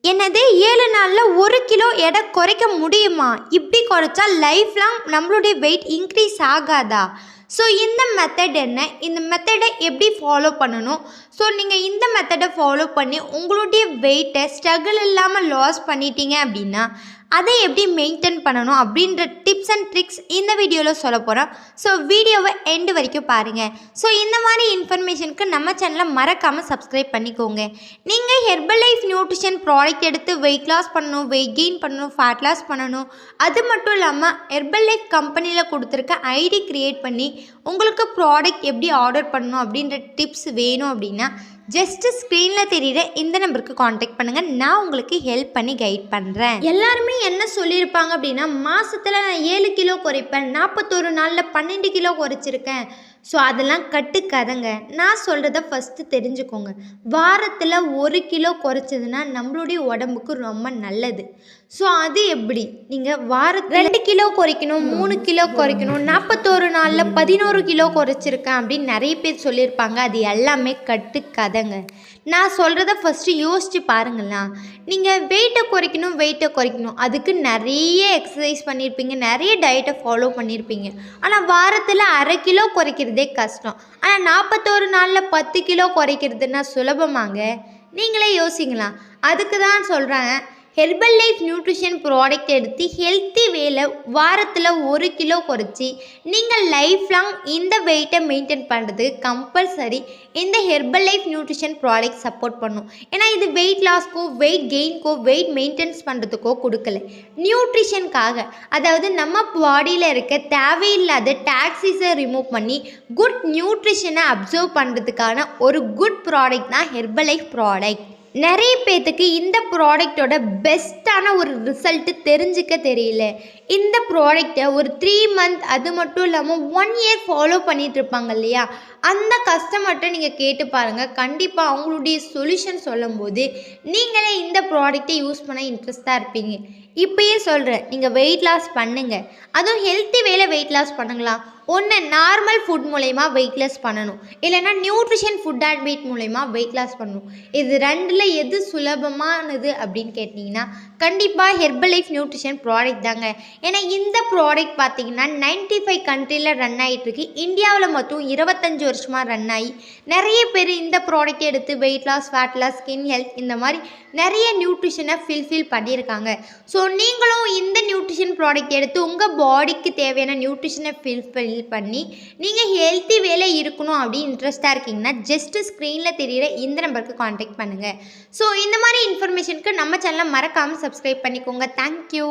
என்னது 7 நாளில் 1 கிலோ எடை குறைக்க முடியுமா? இப்படி குறைச்சா லைஃப் லாங் நம்மளுடைய வெயிட் இன்க்ரீஸ் ஆகாதா? ஸோ இந்த மெத்தட் என்ன? இந்த மெத்தடை எப்படி ஃபாலோ பண்ணணும்? ஸோ நீங்கள் இந்த மெத்தடை ஃபாலோ பண்ணி உங்களுடைய வெயிட்டை ஸ்ட்ரகிள் இல்லாமல் லாஸ் பண்ணிட்டீங்க அப்படின்னா அதை எப்படி மெயின்டைன் பண்ணணும் அப்படின்ற டிப்ஸ் அண்ட் ட்ரிக்ஸ் இந்த வீடியோவில் சொல்ல போகிறோம். ஸோ வீடியோவை எண்டு வரைக்கும் பாருங்கள். ஸோ இந்த மாதிரி இன்ஃபர்மேஷனுக்கு நம்ம சேனலை மறக்காமல் சப்ஸ்கிரைப் பண்ணிக்கோங்க. நீங்கள் ஹெர்பல் லைஃப் நியூட்ரிஷன் ப்ராடக்ட் எடுத்து வெயிட் லாஸ் பண்ணணும், வெயிட் கெயின் பண்ணணும், ஃபேட் லாஸ் பண்ணணும், அது மட்டும் இல்லாமல் ஹெர்பல் லைஃப் கம்பெனியில் கொடுத்துருக்க ஐடி க்ரியேட் பண்ணி உங்களுக்கு ப்ராடக்ட் எப்படி ஆர்டர் பண்ணணும் அப்படின்ற டிப்ஸ் வேணும் அப்படின்னா ஜஸ்ட்டு ஸ்க்ரீனில் தெரியுற இந்த நம்பருக்கு காண்டாக்ட் பண்ணுங்கள். நான் உங்களுக்கு ஹெல்ப் பண்ணி கைட் பண்ணுறேன். எல்லாருமே என்ன சொல்லியிருப்பாங்க அப்படின்னா, மாதத்தில் நான் 7 கிலோ குறைப்பேன், 41 நாளில் 12 கிலோ குறைச்சிருக்கேன். ஸோ அதெல்லாம் கட்டுக்கதைங்க. நான் சொல்கிறத ஃபஸ்ட்டு தெரிஞ்சுக்கோங்க. வாரத்தில் 1 கிலோ குறைச்சதுன்னா நம்மளுடைய உடம்புக்கு ரொம்ப நல்லது. ஸோ அது எப்படி? நீங்கள் வாரத்தில் 2 கிலோ குறைக்கணும், 3 கிலோ குறைக்கணும், 41 நாளில் 11 கிலோ குறைச்சிருக்கேன் அப்படின்னு நிறைய பேர் சொல்லியிருப்பாங்க. அது எல்லாமே கட்டுக்கதைங்க. நான் சொல்கிறத ஃபஸ்ட்டு யோசித்து பாருங்களா. நீங்கள் வெயிட்டை குறைக்கணும், அதுக்கு நிறைய எக்ஸசைஸ் பண்ணியிருப்பீங்க, நிறைய டயட்டை ஃபாலோ பண்ணியிருப்பீங்க. ஆனால் வாரத்தில் 1/2 கிலோ குறைக்கிறதே கஷ்டம். ஆனால் 41 நாளில் 10 கிலோ குறைக்கிறதுனா சுலபமாங்க. நீங்களே யோசிங்களா. அதுக்கு தான் சொல்கிறாங்க, ஹெர்பல் லைஃப் நியூட்ரிஷன் ப்ராடக்ட் எடுத்து ஹெல்த்தி வேல வாரத்தில் 1 கிலோ குறைச்சி நீங்கள் லைஃப் லாங் இந்த வெயிட்டை மெயின்டைன் பண்ணுறது கம்பல்சரி இந்த herbal life nutrition product support பண்ணும். ஏன்னா இது வெயிட் லாஸ்க்கோ, வெயிட் கெயின்க்கோ, வெயிட் மெயின்டைன்ஸ் பண்ணுறதுக்கோ கொடுக்கல, நியூட்ரிஷனுக்காக. அதாவது நம்ம பாடியில் இருக்க தேவையில்லாத டாக்ஸிஸை ரிமூவ் பண்ணி குட் நியூட்ரிஷனை அப்சர்வ் பண்ணுறதுக்கான ஒரு குட் ப்ராடக்ட் தான் ஹெர்பல் லைஃப் ப்ராடக்ட். நிறைய பேர்த்துக்கு இந்த ப்ராடக்டோட பெஸ்ட்டான ஒரு ரிசல்ட்டு தெரிஞ்சிக்க தெரியல. இந்த ப்ராடக்டை ஒரு 3 மந்த், அது மட்டும் இல்லாமல் 1 இயர் ஃபாலோ பண்ணிகிட்டு இருப்பாங்க இல்லையா, அந்த கஸ்டமர்கிட்ட நீங்கள் கேட்டு பாருங்கள். கண்டிப்பாக அவங்களுடைய சொல்யூஷன் சொல்லும் போது நீங்களே இந்த ப்ராடக்டை யூஸ் பண்ண இன்ட்ரெஸ்டாக இருப்பீங்க. இப்போயே சொல்கிறேன், நீங்கள் வெயிட் லாஸ் பண்ணுங்கள். அதுவும் ஹெல்த்தி வேலை வெயிட் லாஸ் பண்ணுங்களா. ஒன்று நார்மல் ஃபுட் மூலயமா வெயிட் லாஸ் பண்ணணும், இல்லைனா நியூட்ரிஷன் ஃபுட் ஹேபிட் மூலயமா வெயிட் லாஸ் பண்ணணும். இது ரெண்டில் எது சுலபமானது அப்படின்னு கேட்டிங்கன்னா கண்டிப்பாக ஹெர்பல் லைஃப் நியூட்ரிஷன் ப்ராடக்ட் தாங்க. ஏன்னா இந்த ப்ராடக்ட் பார்த்திங்கன்னா 95 கண்ட்ரியில் ரன் ஆகிட்டுருக்கு. இந்தியாவில் மட்டும் 25 வருஷமாக ரன் ஆகி நிறைய பேர் இந்த ப்ராடக்ட் எடுத்து weight loss, fat loss, skin health, இந்த மாதிரி நிறைய நியூட்ரிஷனை ஃபில் பண்ணியிருக்காங்க. ஸோ நீங்களும் இந்த நியூட்ரிஷன் ப்ராடக்ட் எடுத்து உங்கள் பாடிக்கு தேவையான நியூட்ரிஷனை ஃபில் பண்ணி நீங்கள் ஹெல்த்தி வேலை இருக்கணும் அப்படின்னு இன்ட்ரெஸ்டாக இருக்கீங்கன்னா ஜஸ்ட்டு ஸ்க்ரீனில் தெரிகிற இந்த நம்பருக்கு காண்டாக்ட் பண்ணுங்கள். ஸோ இந்த மாதிரி இன்ஃபர்மேஷனுக்கு நம்ம சேனலை மறக்காமல் சப்ஸ்கிரைப் பண்ணிக்கோங்க. தேங்க்யூ.